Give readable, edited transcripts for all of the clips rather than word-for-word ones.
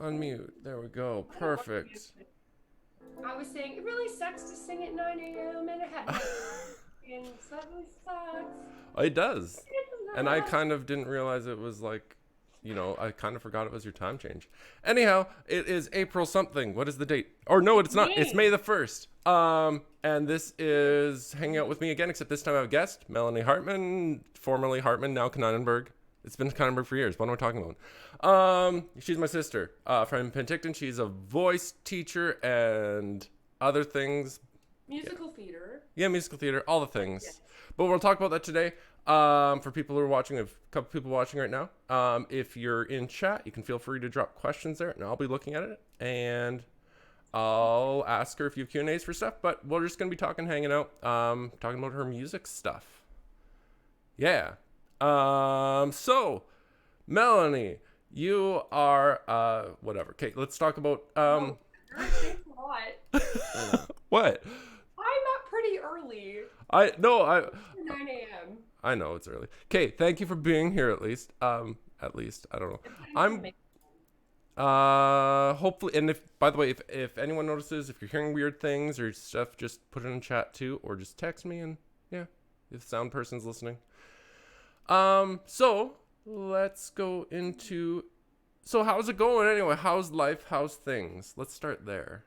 Unmute. There we go. Perfect. I was saying it really sucks to sing at 9 a.m. and it had and so that really sucks. It does. It's And I not. kind of didn't realize it was like, I kind of forgot it was your time change. Anyhow, it is April something. What is the date? Or no, It's it's not. It's May me. the 1st. And this is hanging out with me again, except this time I have a guest, Melanie Hartman, formerly Hartman, now Konynenberg. It's been Konynenberg for years. What am I talking about? She's my sister from Penticton. She's a voice teacher and other things. Musical theater. Yeah, musical theater, all the Yes. things. But we'll talk about that today. For people who are watching, we have a couple people watching right now. If you're in chat, you can feel free to drop questions there, and I'll be looking at it. And I'll ask her a few Q&As for stuff. But we're just gonna be talking, hanging out, talking about her music stuff. Yeah. So Melanie, you are whatever. Okay, let's talk about Oh, thanks a lot. what? I'm up pretty early. I no I 9 a.m. I know it's early. Okay, thank you for being here at least. At least I don't know. And putting some I'm makeup. hopefully, and if by the way, if anyone notices, if you're hearing weird things or stuff, just put it in chat too, or just text me, and yeah, if the sound person's listening. So let's go into. So how's it going anyway? How's life? How's things? Let's start there.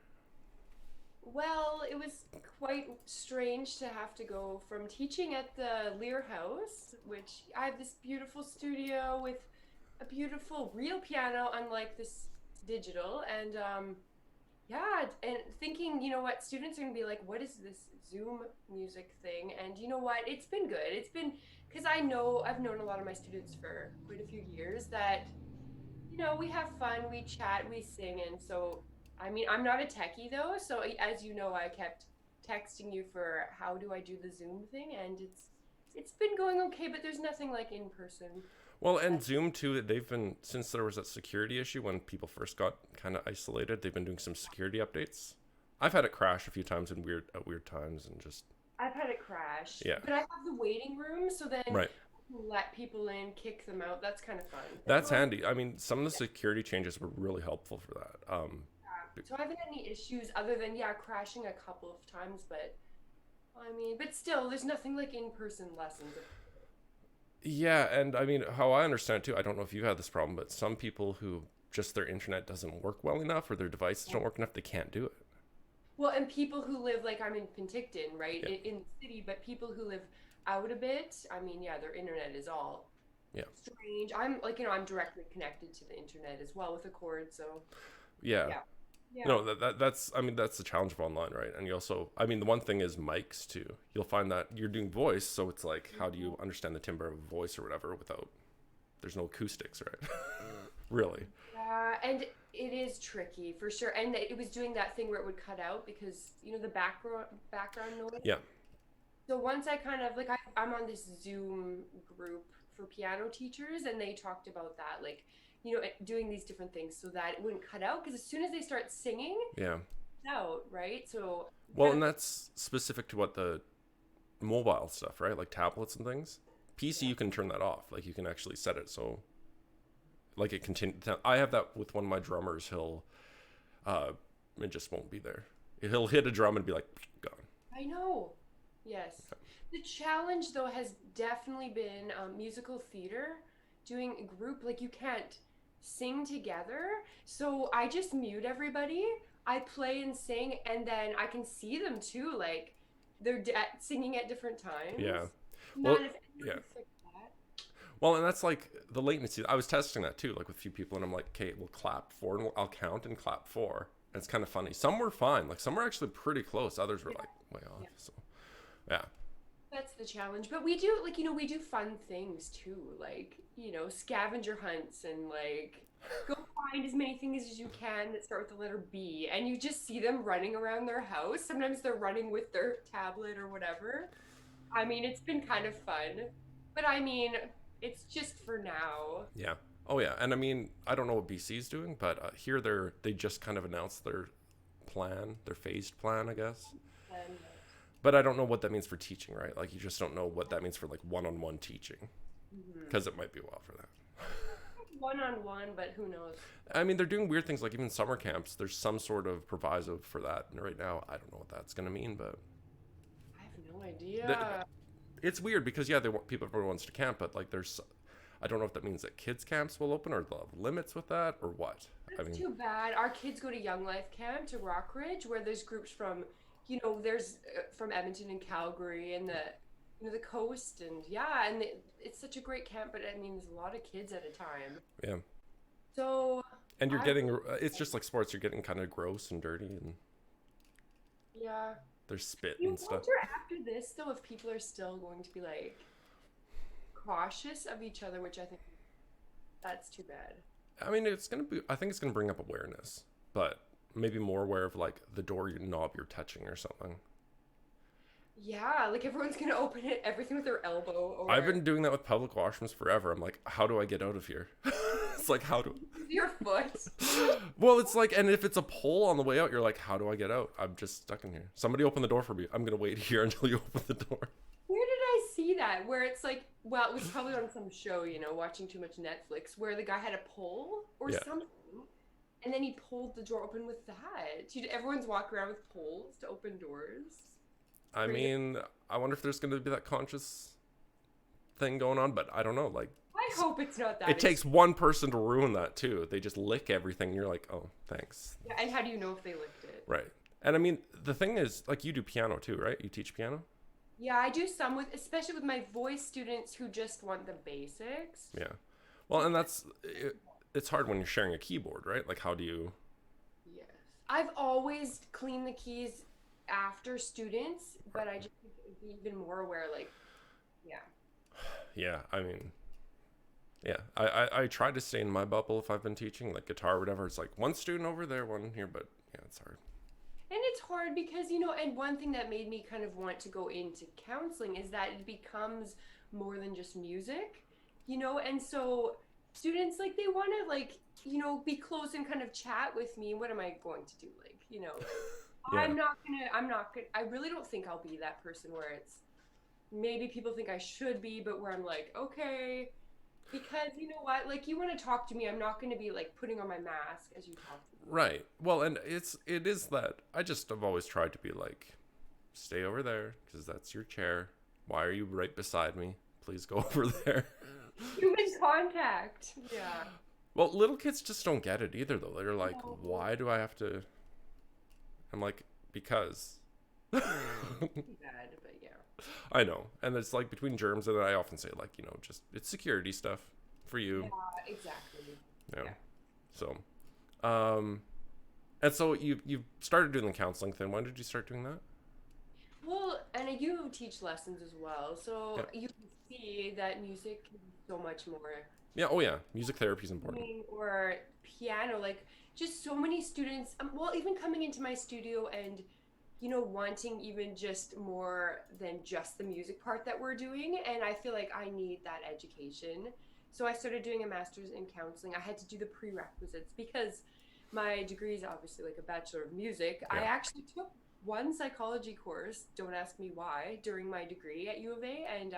Well, it was quite strange to have to go from teaching at the Lear House, which I have this beautiful studio with a beautiful real piano, unlike this digital, and yeah, and thinking, you know what, students are gonna be like, what is this Zoom music thing? And you know what, it's been good. It's been because I've known a lot of my students for quite a few years that we have fun, we chat, we sing, and so, I mean, I'm not a techie though, so as you know, I kept texting you for how do I do the Zoom thing, and it's been going okay, but there's nothing like in person. Well, and Zoom too. They've been since there was that security issue when people first got kind of isolated. They've been doing some security updates. I've had it crash a few times in weird times and just I've had it crash, yeah. but I have the waiting room, so then Right. let people in, kick them out. That's kind of fun. That's handy. I mean, some of the security changes were really helpful for that. So I haven't had any issues other than yeah, crashing a couple of times, but I mean, but still, there's nothing like in-person lessons. Yeah, and I mean, how I understand it too, I don't know if you had this problem, but some people who just their internet doesn't work well enough or their devices don't work enough, they can't do it. Well, and people who live like I'm in Penticton, right, Yeah, in the city, but people who live out a bit, I mean, yeah, their internet is all yeah, strange. I'm like, I'm directly connected to the internet as well with a cord, so yeah. yeah, yeah, No, that's I mean that's the challenge of online, right? And you also, I mean, the one thing is mics too. You'll find that you're doing voice, so it's like, how do you understand the timbre of a voice or whatever without there's no acoustics, right? Really? yeah, and it is tricky for sure. And it was doing that thing where it would cut out because the background noise. Yeah, So once I kind of like I'm on this Zoom group for piano teachers, and they talked about that, like doing these different things so that it wouldn't cut out. Because as soon as they start singing, yeah. it's out, right? So Well, kind of and that's specific to what the mobile stuff, right? Like tablets and things. PC, yeah, you can turn that off. Like you can actually set it so like it continue. I have that with one of my drummers. He'll uh, it just won't be there. He'll hit a drum and be like gone. I know. Yes. The challenge though has definitely been musical theater, doing a group like you can't sing together. So I just mute everybody. I play and sing, and then I can see them too. Like singing at different times. Yeah. Well, Man, if anyone yeah. could fix that. Well, and that's like the latency. I was testing that too, like with a few people, and I'm like, okay, we'll clap four, and I'll count and clap four. And it's kind of funny. Some were fine. Like some were actually pretty close. Others were Yeah, like way off. yeah. So yeah, That's the challenge. But we do like we do fun things too, like scavenger hunts and like go find as many things as you can that start with the letter B, and you just see them running around their house. Sometimes they're running with their tablet or whatever. I mean, it's been kind of fun, but I mean, it's just for now. yeah. Oh yeah. And I mean, I don't know what BC's doing, but here they just kind of announced their plan, their phased plan, I guess. And But I don't know what that means for teaching, right? Like you just don't know what that means for like one-on-one teaching mhm. because it might be a while for that. one-on-one, but who knows? I mean, they're doing weird things like even summer camps. There's some sort of proviso for that. And right now, I don't know what that's gonna mean, but I have no th- idea. it's weird because yeah, they want people everyone wants to camp, but like there's, I don't know if that means that kids camps will open or they'll have limits with that or what. I That's mean, too bad. Our kids go to Young Life Camp to Rockridge, where there's groups from, there's from Edmonton and Calgary and the coast, and yeah, and it's such a great camp. But I mean, there's a lot of kids at a time, yeah. so And you're I getting, it's just like sports. You're getting kind of gross and dirty, and yeah. there's spit You and stuff. wonder after this though if people are still going to be like cautious of each other, which I think that's too bad. I mean, it's gonna be. I think it's gonna bring up awareness, but maybe more aware of like the door knob you're touching or something. Yeah, like everyone's gonna open it, everything with their elbow I've or been doing that with public washrooms forever. I'm like, how do I get out of here? It's like, how do? your foot. Well, it's like, and if it's a pole on the way out, you're like, how do I get out? I'm just stuck in here. Somebody open the door for me. I'm gonna wait here until you open the door. Where did I see that? Where it's like, well, it was probably on some show, watching too much Netflix, where the guy had a pole or Yeah. something, and then he pulled the door open with that. Everyone's walking around with poles to open doors. I mean, I wonder if there's gonna be that conscious thing going on, but I don't know. Like, I hope it's not that. it takes one person to ruin that too. They just lick everything, and you're like, oh, thanks. Yeah, and how do you know if they licked it? Right. And I mean, the thing is, like, you do piano too, right? You teach piano? Yeah, I do some especially with my voice students who just want the basics. Yeah. Well, and it's hard when you're sharing a keyboard, right? Like, how do you. Yes. I've always cleaned the keys after students, but I just need to be even more aware, like, yeah. Yeah, I mean, yeah. I try to stay in my bubble if I've been teaching, like guitar or whatever. It's like one student over there, one here, but yeah, it's hard. And it's hard because, and one thing that made me kind of want to go into counseling is that it becomes more than just music, and so students, like, they want to, like, be close and kind of chat with me. What am I going to do? Like, Yeah. I'm not gonna, I really don't think I'll be that person where it's, maybe people think I should be, but where I'm like, okay, because you know what, like, you want to talk to me, I'm not going to be like putting on my mask as you talk to me. Right. Well, and it is that I just have always tried to be like, stay over there because that's your chair. Why are you right beside me? Please go over there. Human contact. Yeah. Well, little kids just don't get it either, though. They're like, No. why do I have to? I'm like, because. Bad, but yeah. I know. And it's like between germs, and I often say, like, just it's security stuff for you. Yeah, exactly. Yeah. Yeah. So, and so you started doing the counseling thing. When did you start doing that? Well, and you teach lessons as well, so Yeah. you can see that music can be so much more. Yeah. Oh, yeah. Music therapy is important. Or piano, like, just so many students, well, even coming into my studio and wanting even just more than just the music part that we're doing, and I feel like I need that education, so I started doing a master's in counseling. I had to do the prerequisites because my degree is obviously like a bachelor of music. I Yeah. actually took one psychology course, don't ask me why, during my degree at U of A, and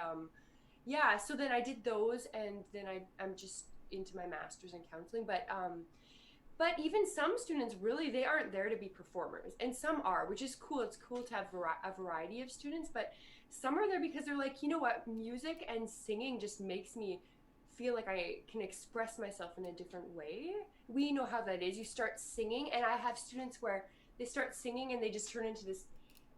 yeah, so then I did those, and then I'm just into my master's in counseling. But even some students, really, they aren't there to be performers, and some are, which is cool. It's cool to have a variety of students, but some are there because they're like, you know what, music and singing just makes me feel like I can express myself in a different way. We know how that is. You start singing, and I have students where they start singing and they just turn into this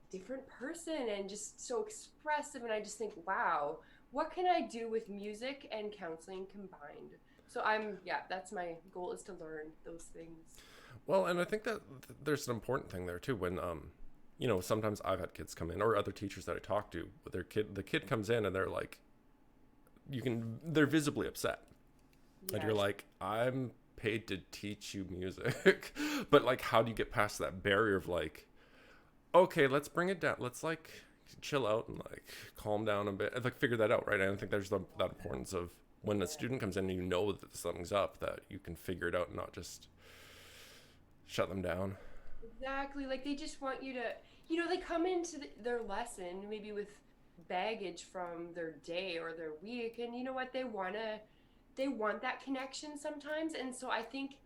different person and just so expressive, and I just think, wow, what can I do with music and counseling combined? So that's my goal, is to learn those things. Well, and I think that there's an important thing there too. When sometimes I've had kids come in, or other teachers that I talk to, with the kid comes in and they're like, they're visibly upset, and you're Yes. like, I'm paid to teach you music, but like, how do you get past that barrier of like, okay, let's bring it down, let's like chill out and like calm down a bit, and like figure that out, right? And I think there's that importance of when a student comes in and you know that something's up, that you can figure it out and not just shut them down. Exactly. Like, they just want you to, they come into their lesson maybe with baggage from their day or their week, and you know what? They want to they want that connection sometimes. And so I think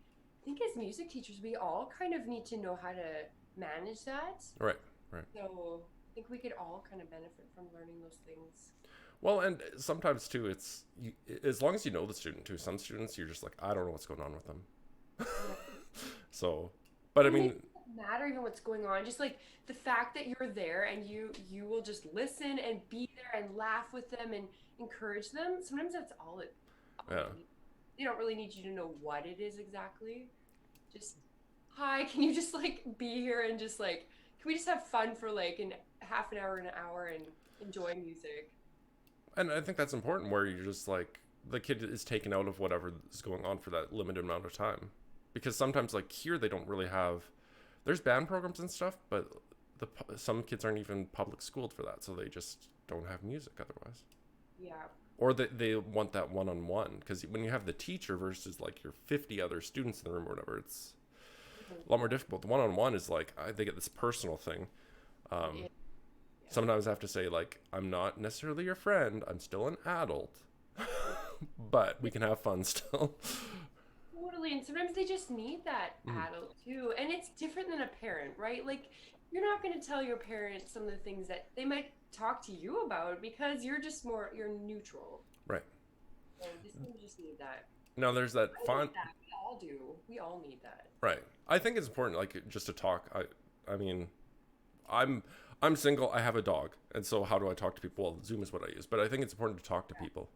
as music teachers, we all kind of need to know how to manage that. Right, right. So I think we could all kind of benefit from learning those things. Well, and sometimes too, as long as you know the student too. Some students you're just like, I don't know what's going on with them. Yeah. So, but I And mean, it doesn't matter even what's going on. Just like the fact that you're there and you will just listen and be there and laugh with them and encourage them. Sometimes that's all yeah. they need. They don't really need you to know what it is exactly. Just hi, can you just like be here and just like can we just have fun for like an half an hour and enjoy music? And I think that's important where you're just like the kid is taken out of whatever is going on for that limited amount of time. Because sometimes like here they don't really have there's band programs and stuff, but some kids aren't even public schooled for that, so they just don't have music otherwise. Yeah. Or they want that one-on-one because when you have the teacher versus like your 50 other students in the room or whatever, it's a lot more difficult. The one-on-one is like they get this personal thing. Yeah. Sometimes I have to say like I'm not necessarily your friend, I'm still an adult, but we can have fun still. Totally. And sometimes they just need that Mm, adult too. And it's different than a parent, right? Like, you're not going to tell your parents some of the things that they might talk to you about because you're neutral. right. So these people just need that. Now there's that I fun. need that. We all do. We all need that. Right. I think it's important, like, just to talk. I mean, I'm I'm single. I have a dog, and so how do I talk to people? Well, Zoom is what I use, but I think it's important to talk to people,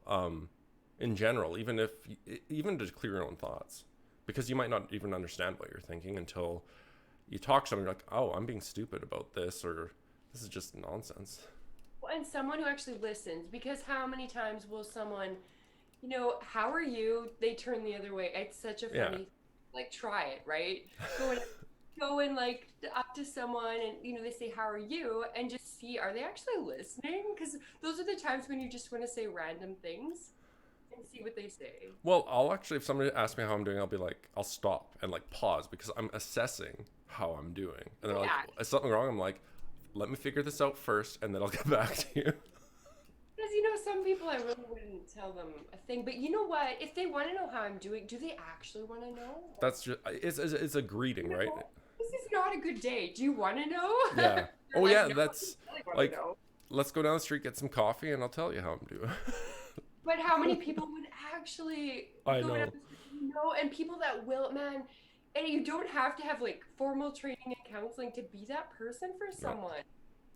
in general, even to clear your own thoughts, because you might not even understand what you're thinking until you talk to someone. You're like, oh, I'm being stupid about this, or this is just nonsense. Well, and someone who actually listens, because how many times will someone, how are you? They turn the other way. It's such a Yeah. funny, like, try it, right? Go and go and like up to someone and they say how are you and just see are they actually listening because those are the times when you just want to say random things and see what they say. Well, I'll actually, if somebody asks me how I'm doing, I'll be like, I'll stop and like pause because I'm assessing how I'm doing. And they're like, Yeah, is something wrong? I'm like, let me figure this out first and then I'll get back to you. because some people I really wouldn't tell them a thing, but you know what, if they want to know how I'm doing, do they actually want to know? That's just, it's a greeting, You right? know, this is not a good day, do you want to know? Yeah. They're Oh, like yeah, no, I that's really want to like, know. let's go down the street, get some coffee, and I'll tell you how I'm doing. But how many people would actually I go down know. the street, and people that will, man, and you don't have to have like formal training and counseling to be that person for No. someone.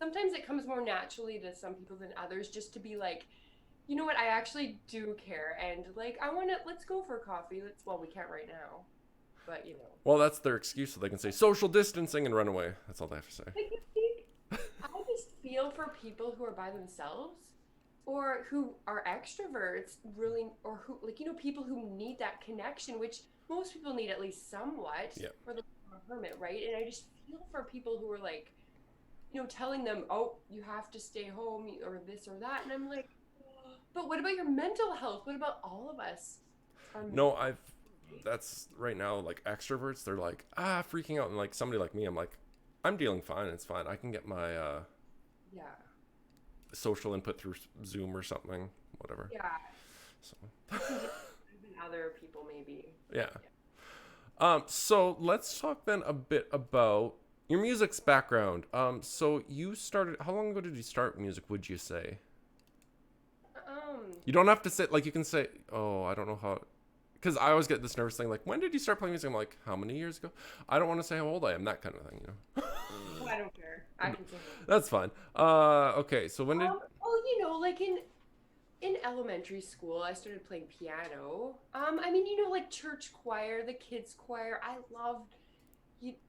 Sometimes it comes more naturally to some people than others just to be like, you know what, I actually do care and like I want to let's go for coffee. Well, we can't right now. But Well, that's their excuse so they can say social distancing and run away. That's all they have to say. like I think I just feel for people who are by themselves or who are extroverts really or who like people who need that connection which most people need at least somewhat Yeah. or they're a hermit, right? And I just feel for people who are like telling them, oh, you have to stay home or this or that, and I'm like, but what about your mental health? What about all of us? Our mental No, that's right now, like extroverts, they're like, freaking out. And like somebody like me, I'm like, I'm dealing fine. It's fine. I can get my yeah, social input through Zoom or something, whatever. yeah. So, I can get even other people maybe. yeah. Yeah. So let's talk then a bit about your music's background. So you started, how long ago did you start music, would you say? You don't have to say, like, you can say, oh, I don't know how, because I always get this nervous thing, like, when did you start playing music? I'm like, how many years ago? I don't want to say how old I am, that kind of thing. Oh, I don't care. I can say That's fine. Okay, so when did, well, like in elementary school, I started playing piano. I mean, like church choir, the kids choir. I loved,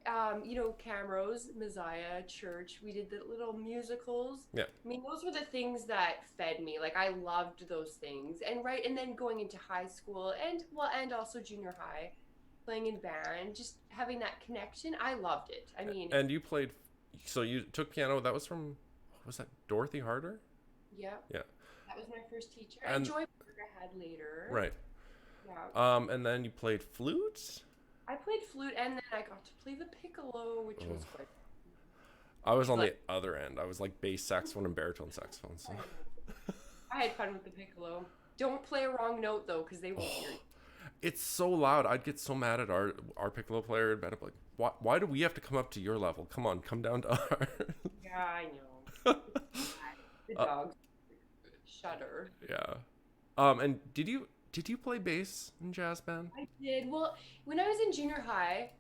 Camrose, Messiah, church. We did the little musicals. yeah. I mean, those were the things that fed me. Like, I loved those things. And and then going into high school and also junior high, playing in band, just having that connection. I loved it. I mean, And you played, so you took piano, that was from, what was that, Dorothy Harder? yeah, Yeah. that was my first teacher. And And, Joy Berger had later. right. Yeah. And then you played flute? I played flute and then I got to play the piccolo, which was Oh. quite I was on the like other end. I was like bass saxophone and baritone saxophone. So. I had fun with the piccolo. Don't play a wrong note though, because they won't hear you. Oh, it's so loud. I'd get so mad at our piccolo player in bed. I'm like, why do we have to come up to your level? Come on, come down to ours. Yeah, I know. It's bad. The uh, dogs shudder. yeah. And did you play bass in jazz band? I did. Well, when I was in junior high,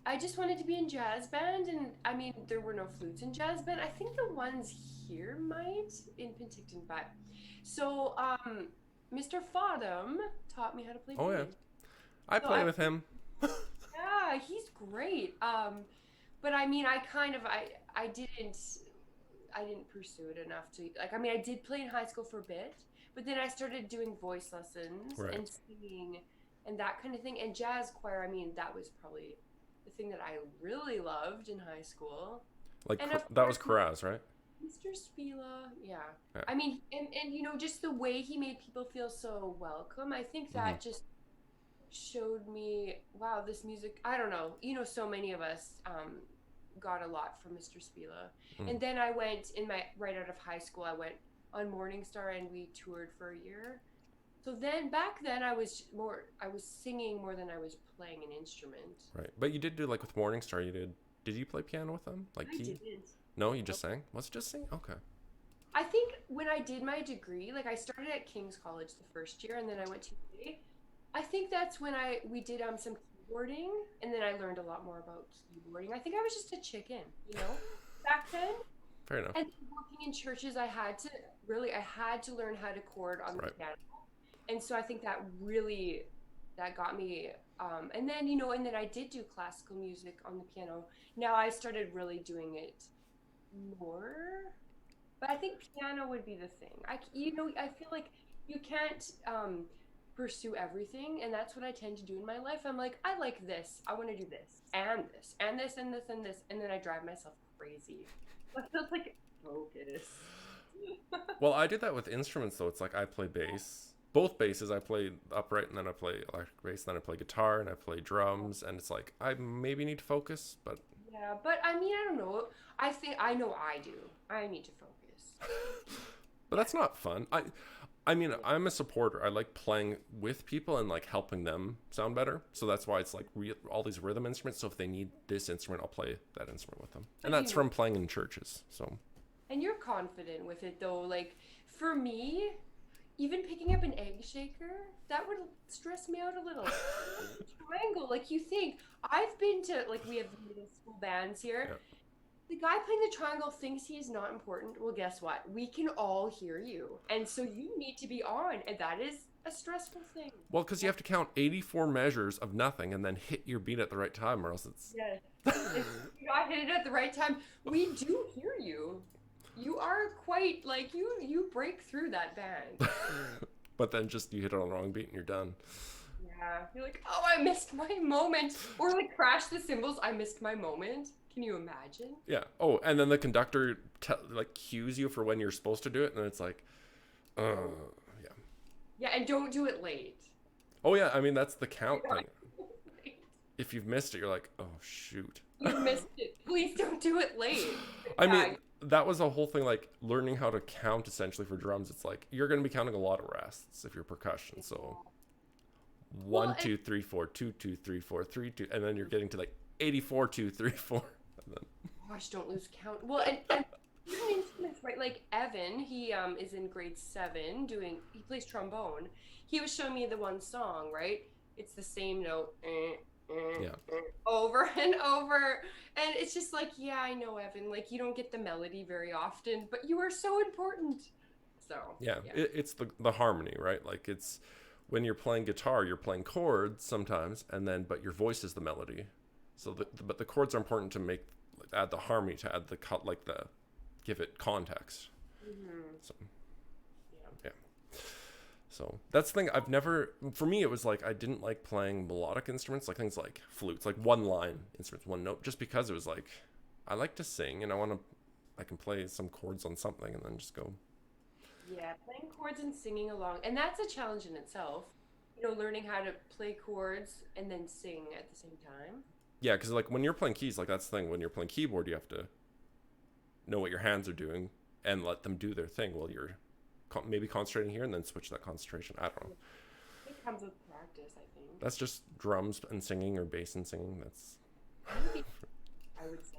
I just wanted to be in jazz band, and I mean, there were no flutes in jazz band. I think the ones here might in Penticton, but so Mr. Fodham taught me how to play Oh yeah, bass. I So play with him. yeah, he's great. But I mean, I didn't pursue it enough to like. I mean, I did play in high school for a bit, but then I started doing voice lessons Right. and singing and that kind of thing. And jazz choir, I mean, that was probably the thing that I really loved in high school. Like And of that was course, Karaz, right? Mr. Spila, yeah. Yeah. I mean, and just the way he made people feel so welcome. I think Hmm. that just showed me, wow, this music. I don't know. So many of us got a lot from Mr. Spila. Mm. And then I went in my right out of high school. I went on Morningstar and we toured for a year. So then back then I was singing more than I was playing an instrument. Right. But you did do like with Morningstar. You did. Did you play piano with them? Like I key? didn't. No, you just sang. Was it just sing? Okay. I think when I did my degree, like I started at King's College the first year and then I went to UA. I think that's when we did some keyboarding and then I learned a lot more about keyboarding. I think I was just a chicken, back then. Fair enough. And working in churches, I had to learn how to chord on the Right. piano. And so I think that got me and then and then I did do classical music on the piano. Now I started really doing it more, but I think piano would be the thing. I feel like you can't pursue everything, and that's what I tend to do in my life. I'm like, I like this, I want to do this and this and this and this and this, and then I drive myself crazy. I feel like focus. Well, I did that with instruments though. It's like I play bass. Both basses, I play upright, and then I play electric bass, then I play guitar, and I play drums, and it's like I maybe need to focus, but Yeah, but I mean, I don't know. I think I know I do. I need to focus. but that's not fun. I mean, I'm a supporter. I like playing with people and like helping them sound better. So that's why it's like all these rhythm instruments. So if they need this instrument, I'll play that instrument with them. And But that's from playing in churches. So and you're confident with it though. Like for me, even picking up an egg shaker, that would stress me out a little. Triangle, like you think. I've been to like we have middle school bands here. yeah. The guy playing the triangle thinks he is not important. Well, guess what? We can all hear you. And so you need to be on, and that is a stressful thing. Well, because you have to count 84 measures of nothing and then hit your beat at the right time, or else it's. Yes. If you got hit it at the right time, we do hear you. You are quite like you break through that band. But then just you hit it on the wrong beat and you're done. Yeah. You're like, oh, I missed my moment. Or like crash the cymbals, I missed my moment. Can you imagine? Yeah. Oh, and then the conductor like cues you for when you're supposed to do it, and it's like, yeah. Yeah, and don't do it late. Oh yeah. I mean that's the count Yeah. thing. If you've missed it, you're like, oh shoot. You missed it. Please don't do it late. I Yeah, mean, that was a whole thing, like learning how to count essentially for drums. It's like you're going to be counting a lot of rests if you're percussion. So well, one, two, three, four, 2, 2, 3, 4, 3, 2, and then you're getting to like 84, 2, 3, 4. And then, gosh, don't lose count. Well, and even instruments, right? Like Evan, he is in grade 7 he plays trombone. He was showing me the one song, right? It's the same note. yeah. Over and over, and it's just like, yeah, I know, Evan, like you don't get the melody very often, but you are so important. So Yeah. It's the harmony, right? Like it's when you're playing guitar, you're playing chords sometimes, and then but your voice is the melody. So but the chords are important to make like, add the harmony, to add the cut, like the give it context. So yeah. yeah. So that's the thing. For me, it was like I didn't like playing melodic instruments, like things like flutes, like one line instruments, one note, just because it was like I like to sing and I can play some chords on something and then just go. Yeah, playing chords and singing along, and that's a challenge in itself. Learning how to play chords and then sing at the same time. Yeah, because like when you're playing keys, like that's the thing. When you're playing keyboard, you have to know what your hands are doing and let them do their thing while you're maybe concentrating here and then switch that concentration. I don't know. It comes with practice, I think. That's just drums and singing or bass and singing. That's Maybe, I would say.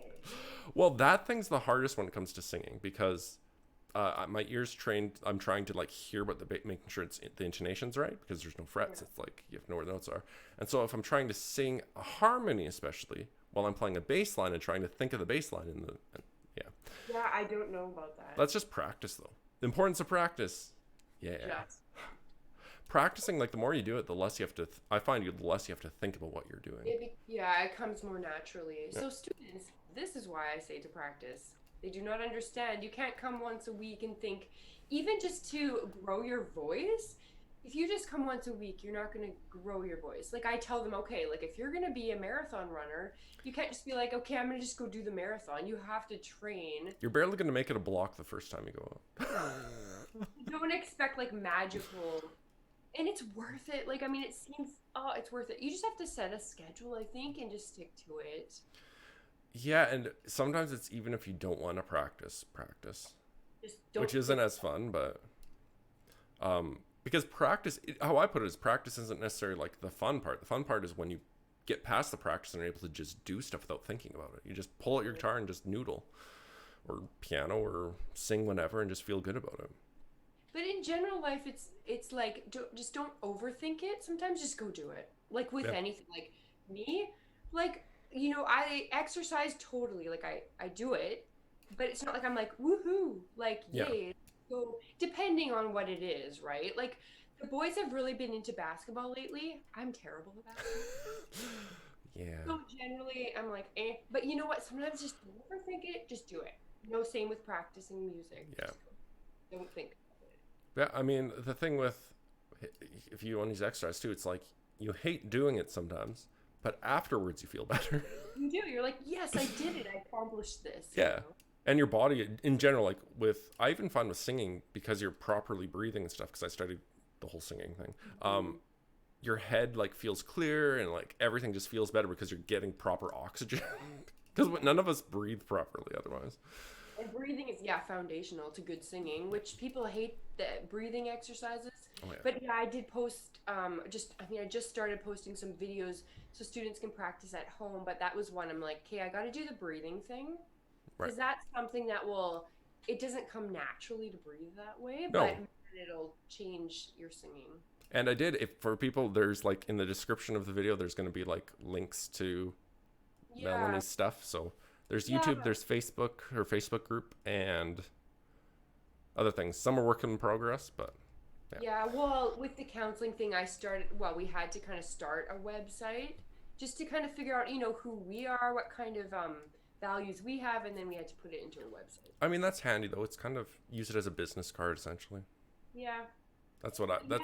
well, that thing's the hardest when it comes to singing because my ears trained. I'm trying to like hear what making sure the intonation's right because there's no frets. Yeah. It's like you have to know where the notes are. And so if I'm trying to sing a harmony, especially while I'm playing a bass line and trying to think of the bass line yeah, Yeah, I don't know about that. that's just practice though. The importance of practice. Yeah. Just. Practicing, like the more you do it, the less you have to. I find the less you have to think about what you're doing. Yeah, it comes more naturally. Yeah. So students, this is why I say to practice. They do not understand. You can't come once a week and think, even just to grow your voice, if you just come once a week, you're not going to grow your voice. Like I tell them, okay, like if you're going to be a marathon runner, you can't just be like, okay, I'm going to just go do the marathon. You have to train. You're barely going to make it a block the first time you go up. Don't expect like magical, and it's worth it. Like, I mean, it seems, oh, it's worth it. You just have to set a schedule, I think, and just stick to it. Yeah, and sometimes it's even if you don't want to practice, Just don't. which isn't as fun, but because practice, how I put it is practice isn't necessarily like the fun part. The fun part is when you get past the practice and are able to just do stuff without thinking about it. You just pull out your guitar and just noodle, or piano, or sing whenever, and just feel good about it. But in general life, it's like just don't overthink it. Sometimes just go do it. Like with Yeah. anything, like me, like I exercise totally. Like I do it, but it's not like I'm like woohoo, like Yeah. yay. So depending on what it is, right? Like the boys have really been into basketball lately. I'm terrible at basketball. Yeah. So generally, I'm like eh. But you know what? Sometimes just don't overthink it. Just do it. Same with practicing music. Yeah. Just don't think. Yeah, I mean, the thing with if you want to use exercise too, it's like you hate doing it sometimes, but afterwards you feel better. You do. You're like, yes, I did it. I accomplished this. Yeah. And your body in general, like I even find with singing, because you're properly breathing and stuff, because I studied the whole singing thing, your head like feels clear and like everything just feels better because you're getting proper oxygen. Because none of us breathe properly otherwise. And breathing is foundational to good singing, which people hate the breathing exercises. Oh, yeah. But yeah, I did post I just started posting some videos so students can practice at home, but that was one I'm like, okay, I got to do the breathing thing. Because Right. that's something that it doesn't come naturally to breathe that way, No. but it'll change your singing. And I did, if for people, there's like in the description of the video, there's going to be like links to Yeah. Melanie's stuff. So there's Yeah. YouTube, there's Facebook, her Facebook group, and other things. Some are work in progress, but Yeah, well, with the counseling thing, we had to kind of start a website just to kind of figure out, who we are, what kind of values we have, and then we had to put it into a website. I mean, that's handy though. It's kind of use it as a business card essentially. Yeah. That's what yeah.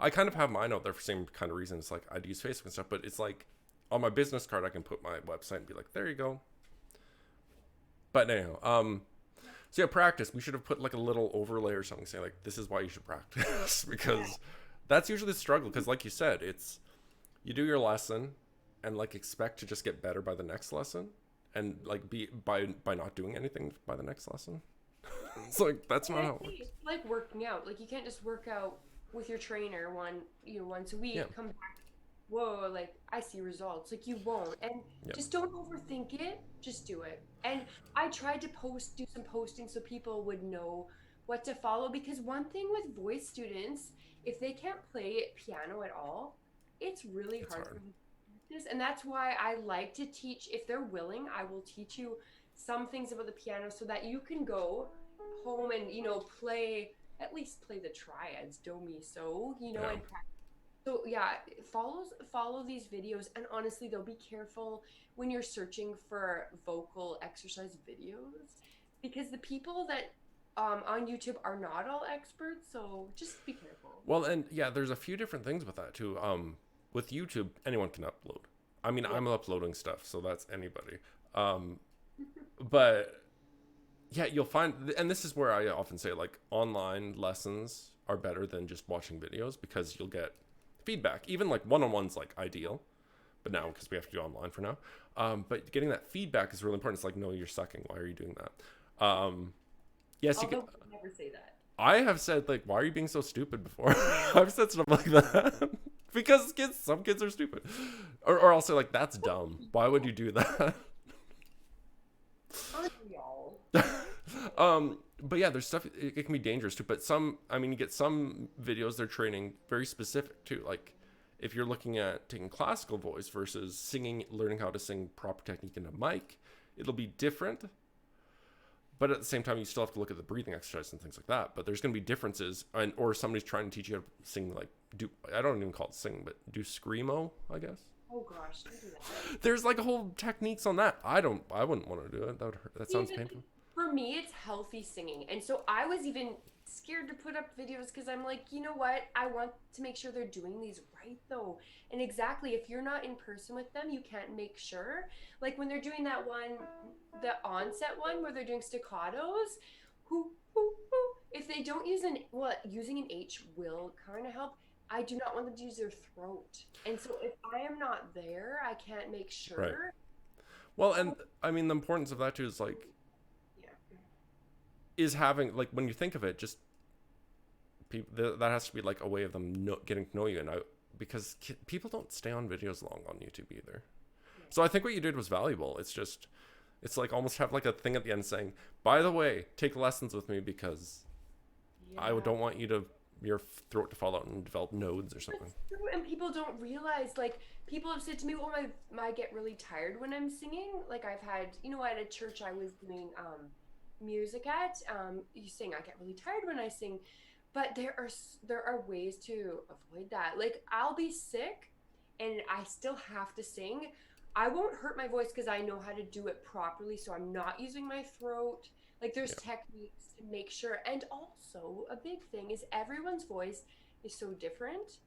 I kind of have mine out there for the same kind of reason. It's like I'd use Facebook and stuff, but it's like on my business card I can put my website and be like, there you go. But anyhow, so yeah, practice. We should have put like a little overlay or something saying like, this is why you should practice, because that's usually the struggle. Because like you said, it's you do your lesson and like expect to just get better by the next lesson, and like be by not doing anything by the next lesson. It's like that's not how it works. It's like working out. Like you can't just work out with your trainer once a week, Yeah. come back, whoa, like I see results. Like you won't. And Yeah. just don't overthink it. Just do it. And I tried to do some posting so people would know what to follow, because one thing with voice students, if they can't play piano at all, it's really It's hard hard. for them to practice. And that's why I like to teach. If they're willing, I will teach you some things about the piano so that you can go home and at least play the triads, do mi so, Yeah. and practice. So yeah, follow these videos, and honestly though, be careful when you're searching for vocal exercise videos, because the people that on YouTube are not all experts, so just be careful. Well, and yeah, there's a few different things with that too. With YouTube, anyone can upload. I mean, I'm uploading stuff, so that's anybody. But yeah, you'll find, and this is where I often say like online lessons are better than just watching videos, because you'll get feedback. Even like one-on-one's like ideal, but now because we have to do online for now. But getting that feedback is really important. It's like, no, you're sucking. Why are you doing that? Yes, you Although can. we never say that. I have said like, why are you being so stupid before? I've said stuff like that. Because some kids are stupid. Or I'll say like, that's dumb. Why would you do that? Aren't we all? But yeah, there's stuff, it can be dangerous too. But some, I mean, you get some videos, they're training very specific too. Like if you're looking at taking classical voice versus singing, learning how to sing proper technique in a mic, it'll be different. But at the same time, you still have to look at the breathing exercise and things like that. But there's going to be differences. Or somebody's trying to teach you how to sing, like, I don't even call it sing, but do screamo, I guess. Oh gosh, don't do that. There's like a whole techniques on that. I wouldn't want to do it. That would hurt. That sounds Even painful. for me, it's healthy singing. And so I was even scared to put up videos because I'm like, you know what? I want to make sure they're doing these right though. And exactly, if you're not in person with them, you can't make sure. Like when they're doing that one, the onset one where they're doing staccatos, if they don't use using an H will kind of help. I do not want them to use their throat. And so if I am not there, I can't make sure. Right. Well, and I mean, the importance of that too is like, Yeah. is having, like, when you think of it, just people, that has to be like a way of them getting to know you. And because people don't stay on videos long on YouTube either. So I think what you did was valuable. It's like almost have like a thing at the end saying, by the way, take lessons with me because I don't want your throat to fall out and develop nodes or something. That's true, and people don't realize, like, people have said to me, well, I get really tired when I'm singing. Like, I've had, at a church I was doing music at, you sing, I get really tired when I sing. But there are ways to avoid that. Like, I'll be sick and I still have to sing. I won't hurt my voice because I know how to do it properly, so I'm not using my throat. Like there's techniques to make sure. And also a big thing is everyone's voice is so different.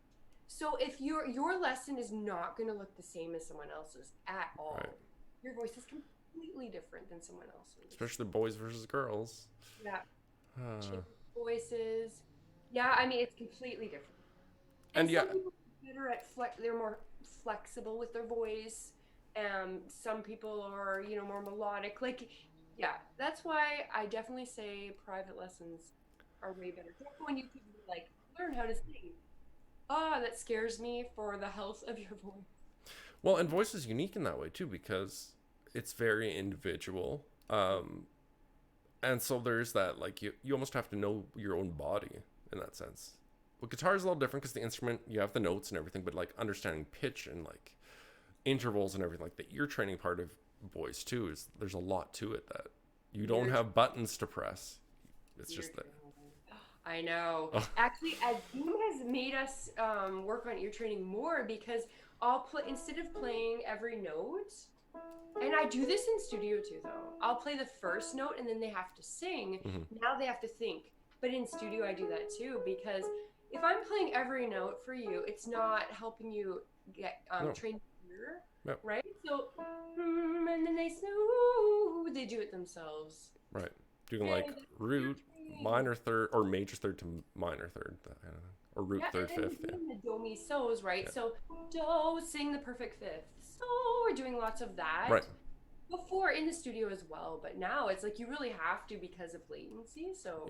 So if your lesson is not going to look the same as someone else's at all. Right. Your voice is completely different than someone else's. Especially boys versus girls. Yeah. Voices. Yeah, I mean it's completely different. And some people are better at they're more flexible with their voice. Some people are, more melodic. Like, yeah, that's why I definitely say private lessons are way better. When you can like learn how to sing. That scares me for the health of your voice. Well, and voice is unique in that way too because it's very individual. And so there's that, like, you almost have to know your own body in that sense. Well, guitar is a little different because the instrument, you have the notes and everything, but like understanding pitch and like intervals and everything, like the ear training part of voice too, is there's a lot to it that you don't have buttons to press. It's just that. I know. Actually, Zoom has made us work on ear training more because instead of playing every note, and I do this in studio too though, I'll play the first note and then they have to sing. Mm-hmm. Now they have to think. But in studio I do that too because if I'm playing every note for you, it's not helping you get trained ear, right? So, and then they do it themselves. Right. Doing like root, minor third, or major third to minor third, or root third, fifth. Yeah. The do mi so's, right? Yeah. So do, sing the perfect fifth. So we're doing lots of that. Right. Before in the studio as well, but now it's like you really have to because of latency. So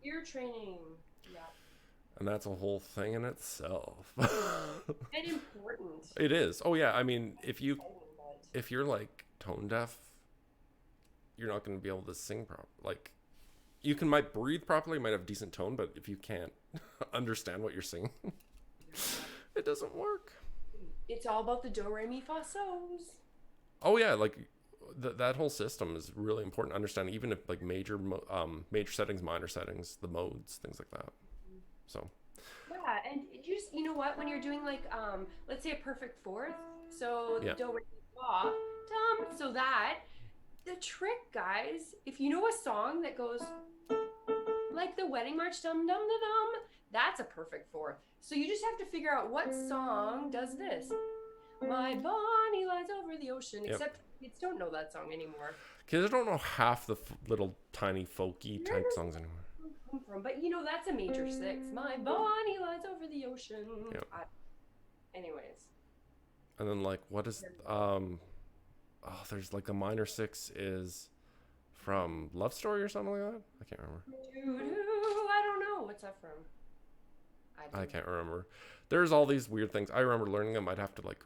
ear training, and that's a whole thing in itself. And important. It is. Oh yeah. I mean, if you're like tone deaf, you're not going to be able to sing properly. Like, you might breathe properly, might have decent tone, but if you can't understand what you're singing, it doesn't work. It's all about the do, re, mi, fa, so's. Oh yeah, like that whole system is really important. Understanding even if like major settings, minor settings, the modes, things like that. So. Yeah, and you just, what, when you're doing like let's say a perfect fourth, so do, re, mi, fa, dum, so that. The trick, guys, if you know a song that goes like the wedding march, dum dum da dum, that's a perfect fourth. So you just have to figure out what song does this. My Bonnie lies over the ocean. Except kids don't know that song anymore. Kids don't know half the little tiny folky type songs anymore. But that's a major six. My Bonnie lies over the ocean. Yep. Anyways. And then like what is there's like the minor six is from Love Story or something like that. I can't remember. I What's that from? I I don't know. can't remember. There's all these weird things. I remember learning them. I'd have to like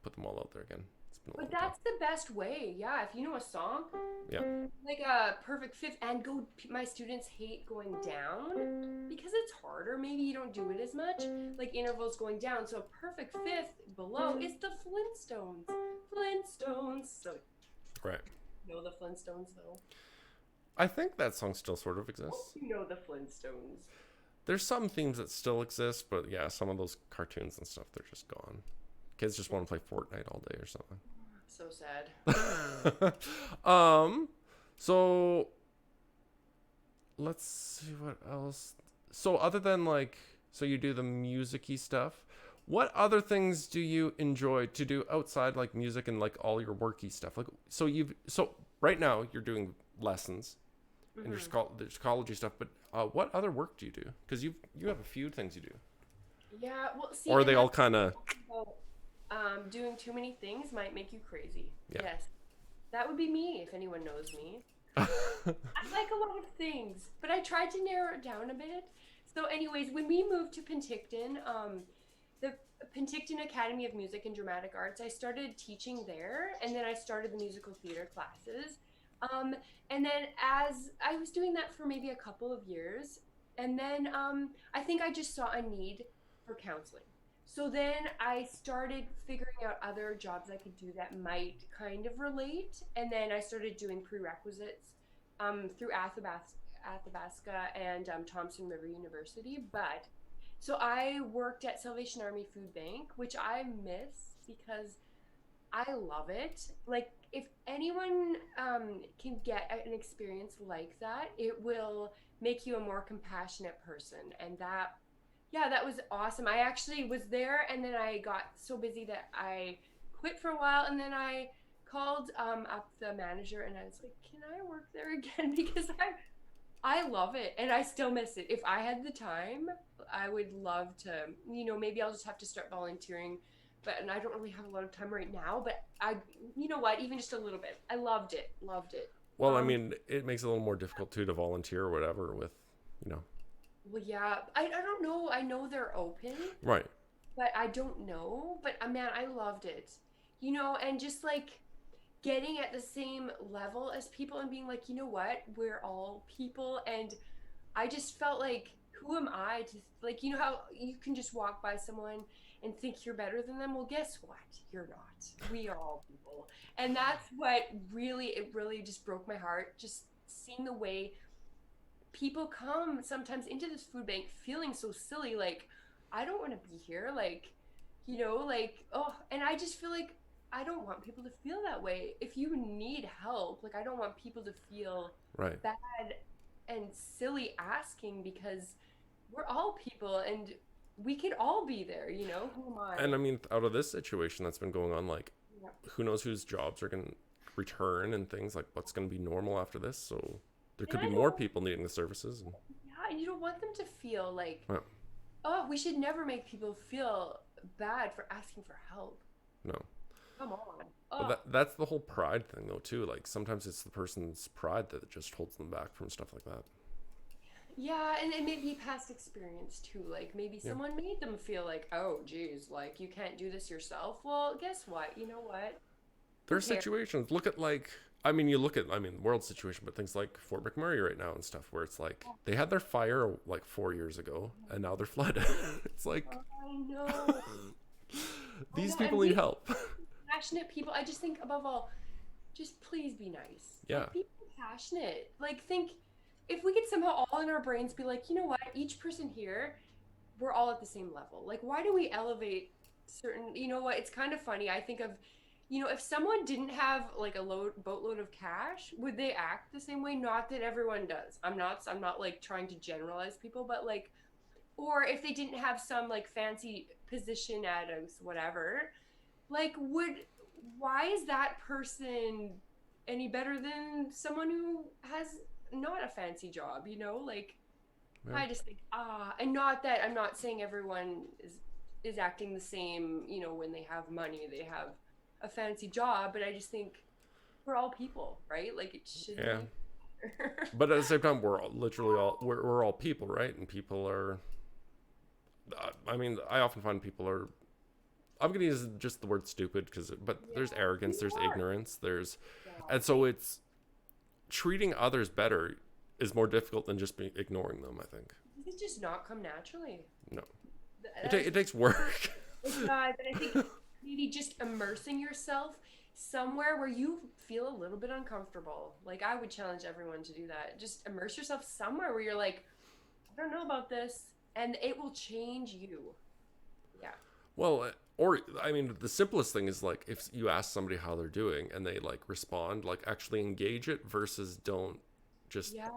put them all out there again. It's been a But long time. that's the best way. Yeah, if you know a song, Yeah. like a perfect fifth, and go. My students hate going down because it's harder. Maybe you don't do it as much. Like intervals going down. So a perfect fifth below is the Flintstones. Flintstones. So Right. you know the Flintstones though. I think that song still sort of exists. You know the Flintstones. There's some themes that still exist, but yeah, some of those cartoons and stuff, they're just gone. Kids just want to play Fortnite all day or So sad. something. So let's see what else. So other than like, so you do the music-y stuff. What other things do you enjoy to do outside like music and like all your worky stuff? Like, so right now you're doing lessons and your there's collegey stuff, but what other work do you do? Because you have a few things you do, Yeah, well, see, or are and they all that's kind of about, doing too many things might make you crazy. yeah. Yes, that would be me if anyone knows me. I like a lot of things, but I tried to narrow it down a bit. So, anyways, when we moved to Penticton, the Penticton Academy of Music and Dramatic Arts, I started teaching there, and then I started the musical theater classes. Um, and then as I was doing that for maybe a couple of years, and then I think I just saw a need for counseling. So then I started figuring out other jobs I could do that might kind of relate, and then I started doing prerequisites through Athabasca and Thompson River University. But so I worked at Salvation Army Food Bank, which I miss because I love it. Like, if anyone can get an experience like that, it will make you a more compassionate person. And that, yeah, that was awesome. I actually was there, and then I got so busy that I quit for a while, and then I called up the manager, and I was like, "Can I work there again?" Because I love it, and I still miss it. If I had the time, I would love to. Maybe I'll just have to start volunteering, but and I don't really have a lot of time right now. But you know what? Even just a little bit, I loved it. Loved it. Well, I Um, mean, it makes it a little more difficult too to volunteer or whatever with, you know, well, yeah, I don't know. I know they're open, right. but I don't know. But man, I loved it. And just like getting at the same level as people and being like, you know what? We're all people, and I just felt like, who am I to, like, you know how you can just walk by someone and think you're better than them? Well, guess what? You're not. We are all people. And that's what it really just broke my heart. Just seeing the way people come sometimes into this food bank feeling so silly, like, I don't want to be here. Like, oh, and I just feel like I don't want people to feel that way. If you need help, like, I don't want people to feel Right. bad and silly asking, because we're all people and we could all be there, who am I? And I mean, out of this situation that's been going on, like, Yeah. who knows whose jobs are going to return and things like what's going to be normal after this. So there And could be I more don't, people needing the services. And, yeah, and you don't want them to feel like, well, oh, we should never make people feel bad for asking for help. no. Come on. But Oh, that's the whole pride thing, though, too. Like, sometimes it's the person's pride that just holds them back from stuff like that. yeah, and it may be past experience too. Like, maybe Yeah. someone made them feel like, oh, geez, like, you can't do this yourself. Well, guess what? You know what? Who There's cares? situations. Look at, like, I mean, you look at, I mean, world situation, but things like Fort McMurray right now and stuff where it's like they had their fire like 4 years ago and now they're flooded. It's like I know. I these know. And people we need help. passionate people. I just think, above all, just please be nice. Yeah. Like, be passionate. Like, think, if we could somehow all in our brains be like, you know what, each person here, we're all at the same level. Like, why do we elevate certain, you know what, it's kind of funny. I think of, if someone didn't have like a boatload of cash, would they act the same way? Not that everyone does. I'm not like trying to generalize people, but like, or if they didn't have some like fancy position at a whatever, like, why is that person any better than someone who has not a fancy job, like, Yeah. I just think, and not that I'm not saying everyone is acting the same, when they have money, they have a fancy job, but I just think we're all people, right? Like, it shouldn't Yeah. be But at the same time, we're all, literally all we're all people, right? And people are. I mean, I often find people are. I'm gonna use just the word stupid but there's Yeah, arrogance, we there's are. ignorance, Yeah. and so it's treating others better is more difficult than just ignoring them. I think. This has just not come naturally. No, That is it takes work. it does, and I think maybe just immersing yourself somewhere where you feel a little bit uncomfortable. Like I would challenge everyone to do that. Just immerse yourself somewhere where you're like, I don't know about this, and it will change you. Yeah. Well, or I mean, the simplest thing is like if you ask somebody how they're doing and they like respond, like actually engage it versus don't just Yeah.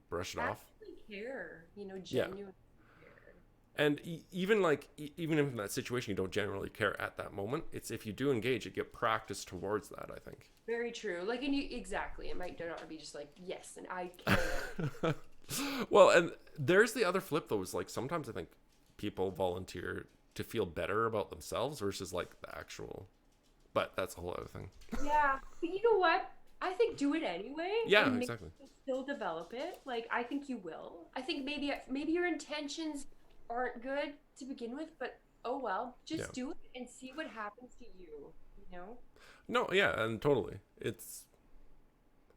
brush it off. Actually care, Yeah. genuinely care. And even like even if in that situation you don't generally care at that moment, it's if you do engage, it get practice towards that. I think. Very true. Like, and you exactly. It might not be just like yes, and I care. Well, and there's the other flip though. Is like sometimes I think people volunteer to feel better about themselves versus like the actual. But that's a whole other thing. Yeah, but you know what? I think do it anyway, Yeah, and maybe exactly. you'll still develop it. Like I think you will. I think maybe your intentions aren't good to begin with, but oh well, Yeah. just do it and see what happens to you. You know? No, yeah, and totally. It's.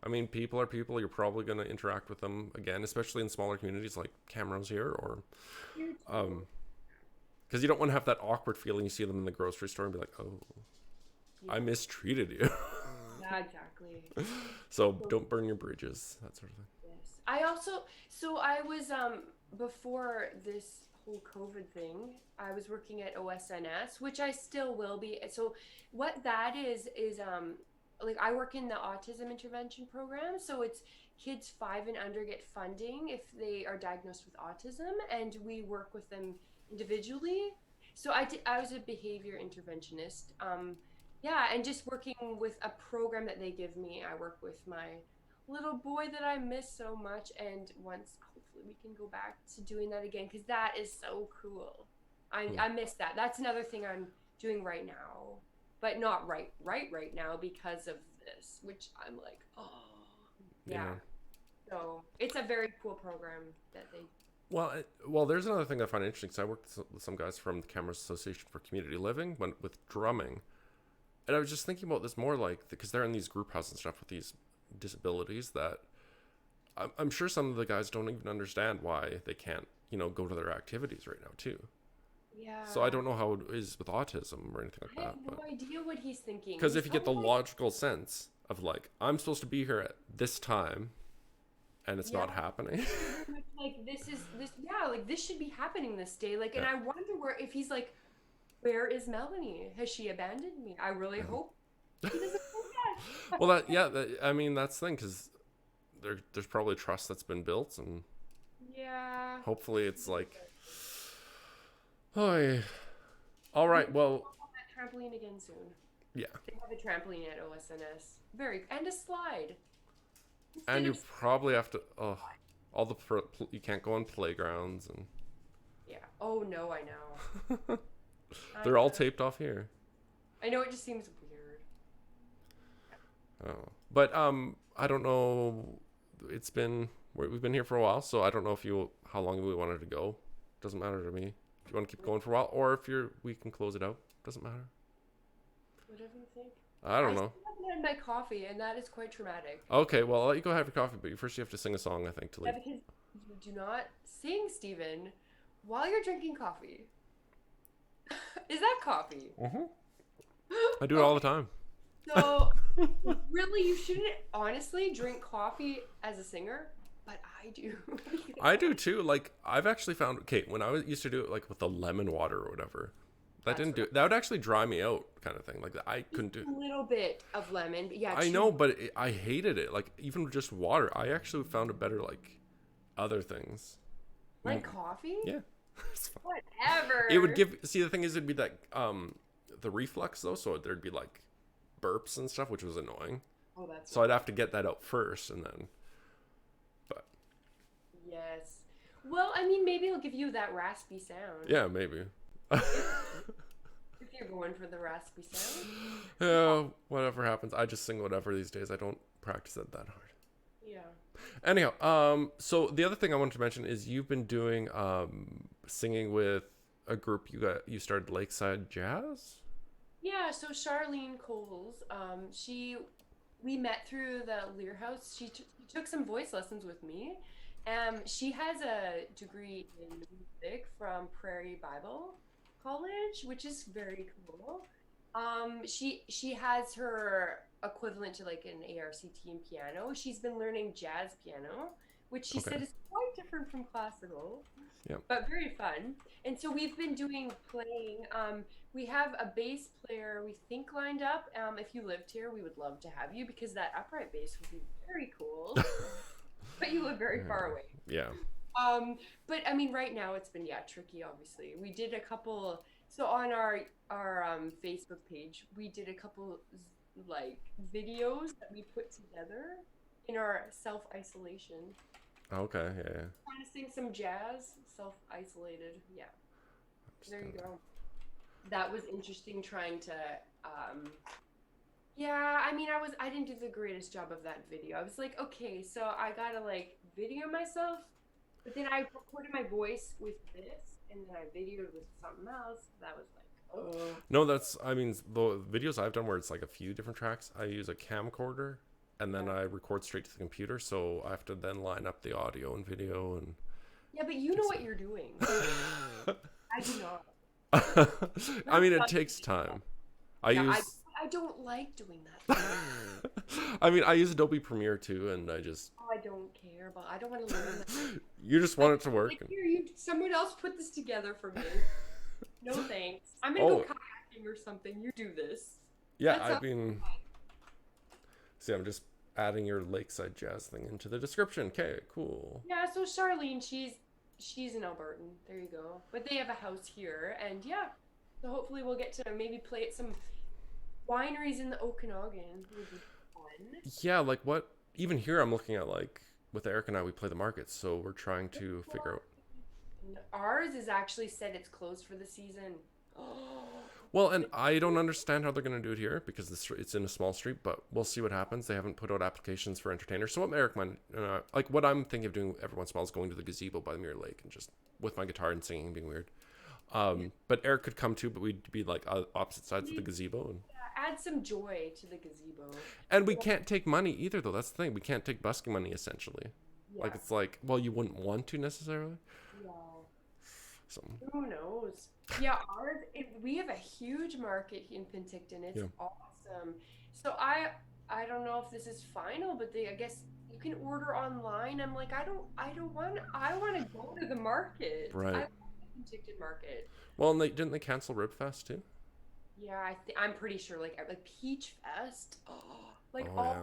I mean, people are people. You're probably going to interact with them again, especially in smaller communities like Camrose here, or You too. um, because you don't want to have that awkward feeling. You see them in the grocery store and be like, "Oh, I Yeah. mistreated you." Yeah, exactly. So don't burn your bridges, that sort of thing. Yes. I also so I was before this whole COVID thing, I was working at OSNS, which I still will be. So what that is like I work in the autism intervention program, so it's kids 5 and under get funding if they are diagnosed with autism, and we work with them individually. So I was a behavior interventionist. Yeah, and just working with a program that they give me. I work with my little boy that I miss so much, and once hopefully we can go back to doing that again because that is so cool. Hmm. I miss that. That's another thing I'm doing right now, but not right now because of this, which I'm like, oh, yeah. Yeah. So it's a very cool program that they. Well, there's another thing I find interesting. Because I worked with some guys from the Cameras Association for Community Living when with drumming, and I was just thinking about this more like because they're in these group houses and stuff with these disabilities that I'm sure some of the guys don't even understand why they can't, go to their activities right now too. So I Yeah, don't know how it is with autism or anything like I have that, no but idea what he's thinking. because He's if you get probably the like, logical sense of like I'm supposed to be here at this time and it's yeah. not happening. Very much like this yeah, like this should be happening this day, like, and Yeah. I wonder where if he's like, where is Melanie, has she abandoned me? I really hope he doesn't think that. Well, I mean that's the thing because there's probably trust that's been built and Yeah, hopefully it's like, oh, yeah. All we right, have to well, go on that trampoline again soon. yeah, They have a trampoline at OSNS, and a slide and instead you of probably have to, all you can't go on playgrounds and yeah, oh no, I know. I they're all know. taped off here. I know, it just seems weird. Oh, but I don't know. We've been here for a while, so I don't know how long we wanted to go. Doesn't matter to me. If you want to keep going for a while, or if we can close it out. Doesn't matter. Whatever you think. I don't I know. still haven't had my coffee, and that is quite traumatic. Okay, well I'll let you go have your coffee, but first you have to sing a song, I think, to Yeah, leave. because you do not sing, Stephen, while you're drinking coffee. Is that coffee? Mm-hmm. I do it all the Okay, time. so really, you shouldn't honestly drink coffee as a singer, but I do. I do too. Like I've actually found when used to do it like with the lemon water or whatever. That That's didn't right. do it. That would actually dry me out, kind of thing. Like I couldn't do. A little bit of lemon, but yeah, I too know, but I hated it. Like even just water, I actually found it better. Like other things. like Mm, coffee. yeah, it's fine. Whatever. It would give. See, the thing is, it'd be that the reflux though, so there'd be like burps and stuff, which was annoying. Oh, that's So I'd have to get that out first, and then. But yes. Well, I mean, maybe it'll give you that raspy sound yeah, maybe. if if you're going for the raspy sound. Yeah, whatever happens. I just sing whatever these days. I don't practice it that hard. Yeah. Anyhow, so the other thing I wanted to mention is you've been doing singing with a group you started Lakeside Jazz. Yeah, so Charlene Coles, we met through the Lear House. She took some voice lessons with me. She has a degree in music from Prairie Bible College, which is very cool. She has her equivalent to like an ARCT in piano. She's been learning jazz piano, which she Okay. said is quite different from classical, Yeah. but very fun. And so we've been doing playing. We have a bass player we think lined up. If you lived here, we would love to have you because that upright bass would be very cool. But you live very far away. Yeah. Um, but I mean, right now it's been tricky. Obviously, we did a couple. So on our Facebook page, we did a couple like videos that we put together in our self isolation. Okay. Yeah. Yeah. Trying to sing some jazz, self isolated. Yeah, there you Understand go. That was interesting trying to yeah, I mean I didn't do the greatest job of that video. I was like, okay, so I gotta like video myself, but then I recorded my voice with this and then I videoed with something else. That was like, oh No, that's, I mean, the videos I've done where it's like a few different tracks, I use a camcorder and then yeah. I record straight to the computer. So I have to then line up the audio and video and Yeah, but you do know stuff. what you're doing. I do not. I Not mean, it much. takes time. I Yeah, use, I don't like doing that though. I mean, I use Adobe Premiere too, and I just, Oh, I don't care, but I don't want to learn that. you just Like, want it to work. like And, here, you someone else put this together for me. No thanks. I'm gonna go oh, kayaking or something. You do this. yeah, That's I how. mean, see, I'm just adding your Lakeside Jazz thing into the description. Okay, cool. Yeah. So Charlene, she's an Albertan. There you go. But they have a house here, and yeah. So hopefully we'll get to maybe play at some wineries in the Okanagan. Would be fun. Yeah, like what, even here I'm looking at like, with Eric and I, we play the markets, so we're trying to figure out. And ours is actually said it's closed for the season. Oh, Well, and I don't understand how they're going to do it here because it's in a small street, but we'll see what happens. They haven't put out applications for entertainers. So what Eric might, like what I'm thinking of doing every once in a while is going to the gazebo by the Mirror Lake and just with my guitar and singing, being weird. But Eric could come too, but we'd be like opposite sides of the gazebo, add some joy to the gazebo. and we can't take money either, though. That's the thing. We can't take busking money essentially. Yeah. Like it's like, well, you wouldn't want to necessarily. Yeah. So Who knows? Yeah, we have a huge market in Penticton. It's yeah, awesome. So I don't know if this is final, but I guess you can order online. I'm like, I want to go to the market. I right. want the Penticton market. Well, and didn't they cancel Ribfest too? Yeah, I'm pretty sure like Peach Fest. Oh, like Oh yeah. all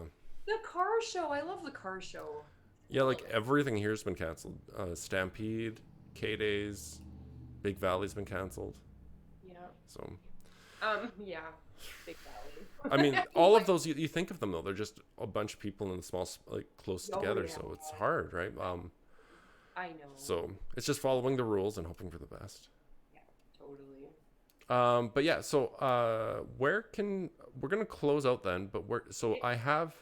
the car show. I love the car show. Yeah, like everything here's been canceled. Stampede, K Days, Big Valley's been canceled. Yeah. So, Yeah. Big I Valley. mean, all of those you think of them though, they're just a bunch of people in the small, like close Oh together. yeah. So it's hard, right? I know. So it's just following the rules and hoping for the best. Yeah, totally. But yeah, so we're gonna close out then? But I have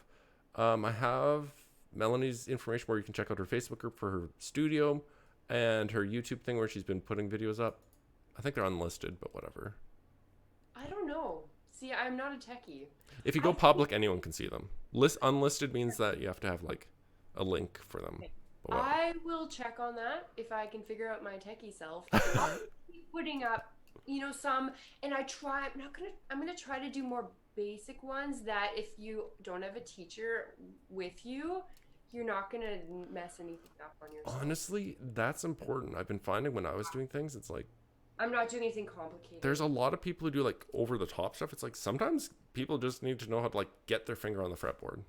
Melanie's information where you can check out her Facebook group for her studio and her YouTube thing where she's been putting videos up. I think they're unlisted, but whatever. I don't know. See, I'm not a techie. If you I go think public, anyone can see them. Unlisted means that you have to have like a link for them. But whatever. I will check on that if I can figure out my techie self. I'll keep putting up, some, and I'm gonna try to do more basic ones that if you don't have a teacher with you, you're not gonna mess anything up on yourself. Honestly, that's important. I've been finding when I was doing things, it's like I'm not doing anything complicated. there's a lot of people who do like over the top stuff. It's like sometimes people just need to know how to like get their finger on the fretboard.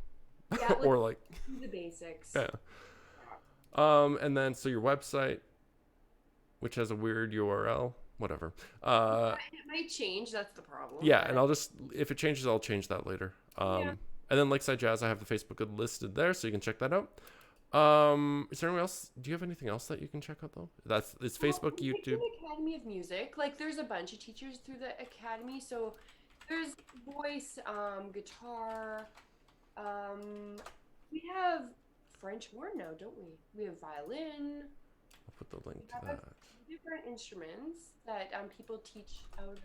Yeah, Or like do the basics. yeah. And then so your website, which has a weird URL, whatever. It might change. That's the problem. Yeah, and I'll just if it changes, I'll change that later. Yeah. And then Lakeside Jazz, I have the Facebook listed there, so you can check that out. Is there anyone else? Do you have anything else that you can check out though? It's Facebook, We YouTube. the Academy of Music. Like, there's a bunch of teachers through the academy. So there's voice, guitar. We have French horn now, don't we? We have violin. I'll put the link We to have that. a few different instruments that people teach out of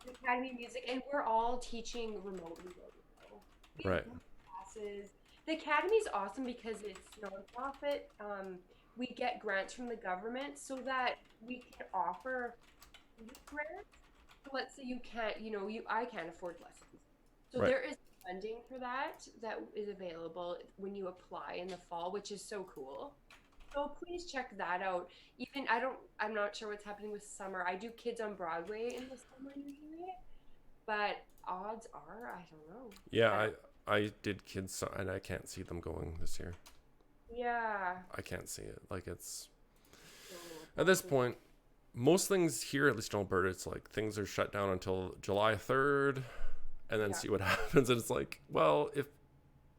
the Academy of Music, and we're all teaching remotely right now. We have Right. group classes. The Academy is awesome because it's nonprofit. We get grants from the government so that we can offer youth grants. So let's say you can't, I can't afford lessons. So Right. there is funding for that is available when you apply in the fall, which is so cool. So please check that out. Even I'm not sure what's happening with summer. I do Kids on Broadway in the summer usually, but odds are I don't know. Yeah, I don't. I did kids and I can't see them going this year. Yeah. I can't see it. Like it's So, at this point, most things here, at least in Alberta, it's like things are shut down until July 3rd and then yeah. see what happens. And it's like, well, if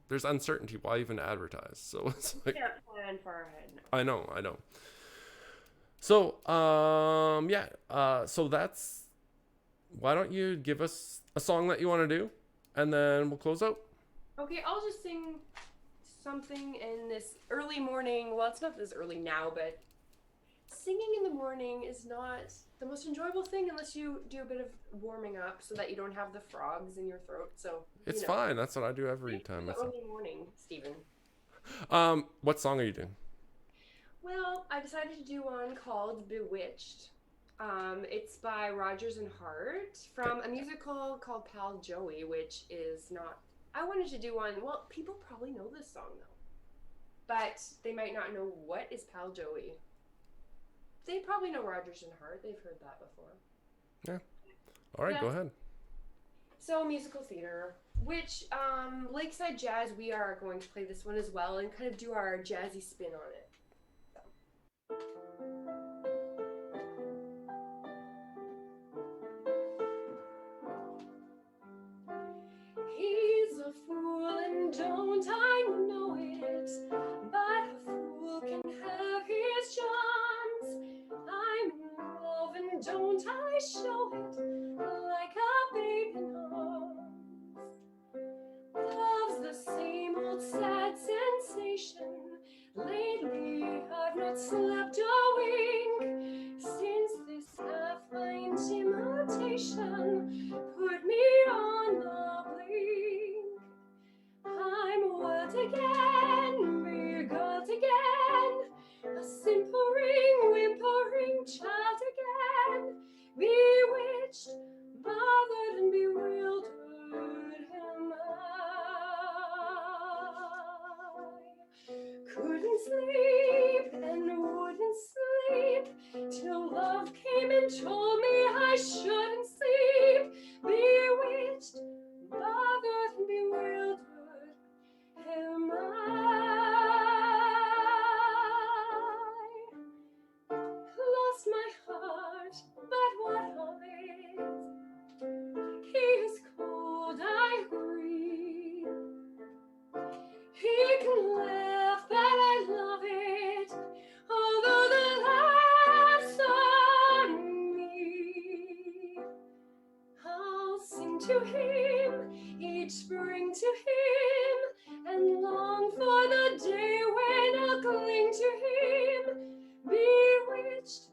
there's uncertainty, why even advertise? So it's like, Can't plan far ahead now. I know. So, yeah. So that's, why don't you give us a song that you want to do and then we'll close out. Okay, I'll just sing something in this early morning. Well, it's not this early now, but singing in the morning is not the most enjoyable thing unless you do a bit of warming up so that you don't have the frogs in your throat. So, It's fine. That's what I do every time. the early morning, Stephen. What song are you doing? Well, I decided to do one called Bewitched. It's by Rogers and Hart from a musical called Pal Joey, which is not. I wanted to do one. Well, people probably know this song though, but they might not know what is Pal Joey. They probably know Rogers and Hart. They've heard that before. Yeah. All right, Yeah. go ahead. So musical theater, which Lakeside Jazz, we are going to play this one as well and kind of do our jazzy spin on it. He's a fool and don't I know it, but a fool can have his charms. I'm in love and don't I show it like a babe in arms. Love's the same old sad sensation. Lately I've not slept a wink since this half-mind imitation put me on the blink. I'm wild again, beguiled again, a simpering, whimpering child again, bewitched, bothered and bewildered am I. Couldn't sleep and wouldn't sleep till love came and told me I shouldn't sleep. Bewitched, bothered and bewildered am I. Lost my heart, but what of it? He is cold, I agree. He can laugh, but I love it, although the laugh's on me. I'll sing to him each spring to him, and long for the day when I'll cling to him, bewitched,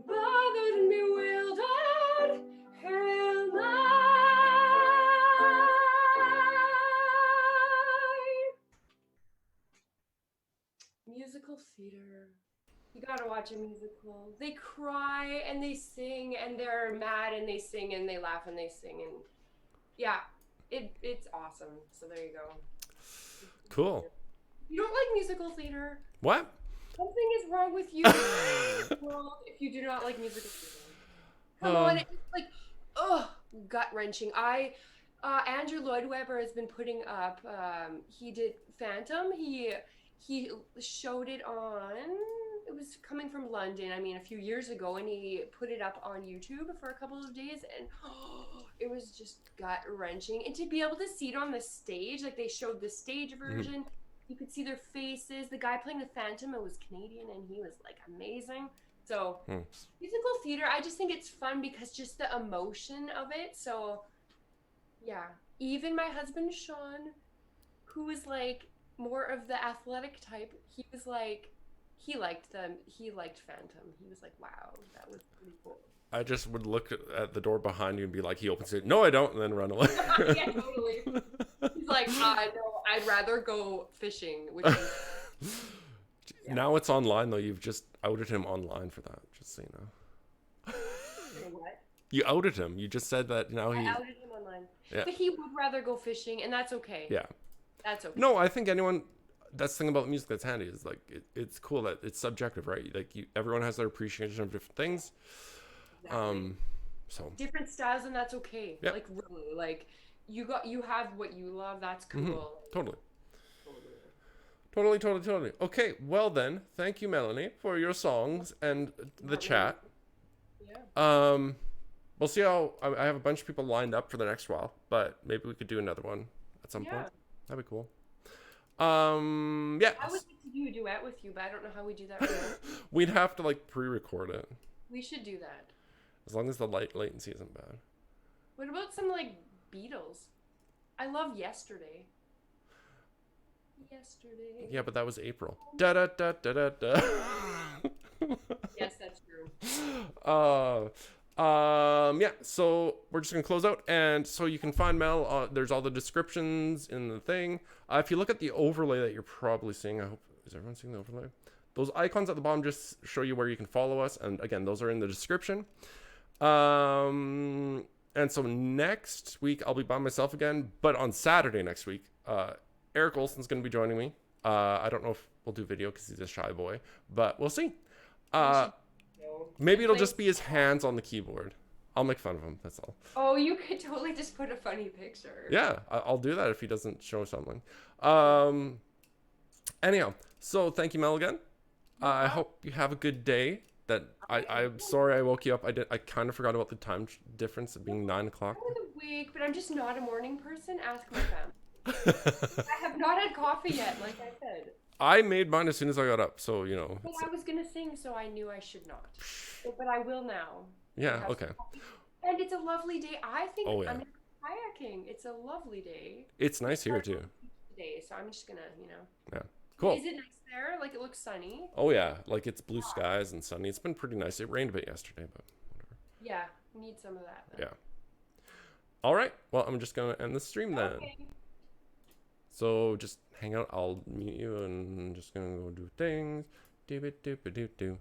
bothered and bewildered am I. Musical theater. You gotta watch a musical. They cry and they sing and they're mad and they sing and they laugh and they sing and yeah, it's awesome. So there you go. Cool. You don't like musical theater? What? Something is wrong with you if you do not like musical theater. Come on, it's like, ugh, gut wrenching. Andrew Lloyd Webber has been putting up. He did Phantom. He showed it on. It was coming from London. I mean, a few years ago, and he put it up on YouTube for a couple of days, and it was just gut wrenching. And to be able to see it on the stage, like they showed the stage version, you could see their faces. The guy playing the Phantom, it was Canadian, and he was like amazing. So musical theater, I just think it's fun because just the emotion of it. So yeah, even my husband Sean, who is like more of the athletic type, he was like, he liked them. He liked Phantom. He was like, wow, that was pretty cool. I just would look at the door behind you and be like, he opens it. No, I don't, and then run away. Yeah, totally. He's like, no, I'd rather go fishing, which is, yeah. Now it's online though. You've just outed him online for that. Just so you know. What? You outed him. You just said that now I he. outed him online. Yeah. But he would rather go fishing, and that's okay. Yeah. That's okay. No, I think anyone. That's the thing about music that's handy is like it's cool that it's subjective, right? Like everyone has their appreciation of different things. Exactly. So Different styles, and that's okay. yeah, Like really, like you have what you love. That's cool. totally. Totally. Totally. Okay, well then, thank you, Melanie, for your songs and the chat. Yeah. We'll see how I have a bunch of people lined up for the next while, but maybe we could do another one at some point. That'd be cool. Yeah. I would like to do a duet with you, but I don't know how we do that right now. We'd have to like pre-record it. We should do that. As long as the latency isn't bad. What about some like Beatles? I love Yesterday. Yesterday. Yeah, but that was April. Da da da da da da. Yes, that's true. Yeah, so we're just gonna close out, and so you can find Mel. There's all the descriptions in the thing. If you look at the overlay that you're probably seeing, I hope is everyone seeing the overlay? Those icons at the bottom just show you where you can follow us, and again, those are in the description. And so next week I'll be by myself again, but on Saturday next week, Eric Olson's gonna be joining me. I don't know if we'll do video because he's a shy boy, but we'll see. Maybe it'll just be his hands on the keyboard. I'll make fun of him. That's all. Oh, you could totally just put a funny picture. Yeah, I'll do that if he doesn't show something. Anyhow, so thank you, Mel, again. I hope you have a good day. I'm sorry I woke you up. I kind of forgot about the time difference of being 9 o'clock. I'm awake, but I'm just not a morning person. Ask my family. I have not had coffee yet, like I said. I made mine as soon as I got up, so you know. Well, I was gonna sing, so I knew I should not. But I will now. Yeah. Okay. And it's a lovely day. I think Oh, yeah. I'm kayaking. It's a lovely day. It's nice here too. Today, so I'm just gonna, Yeah. Cool. Is it nice there? Like it looks sunny. Oh yeah, like it's blue skies and sunny. It's been pretty nice. It rained a bit yesterday, but whatever. Yeah, need some of that. Then. Yeah. All right. Well, I'm just gonna end the stream then. Okay. So just hang out. I'll mute you and I'm just gonna go do things. Do.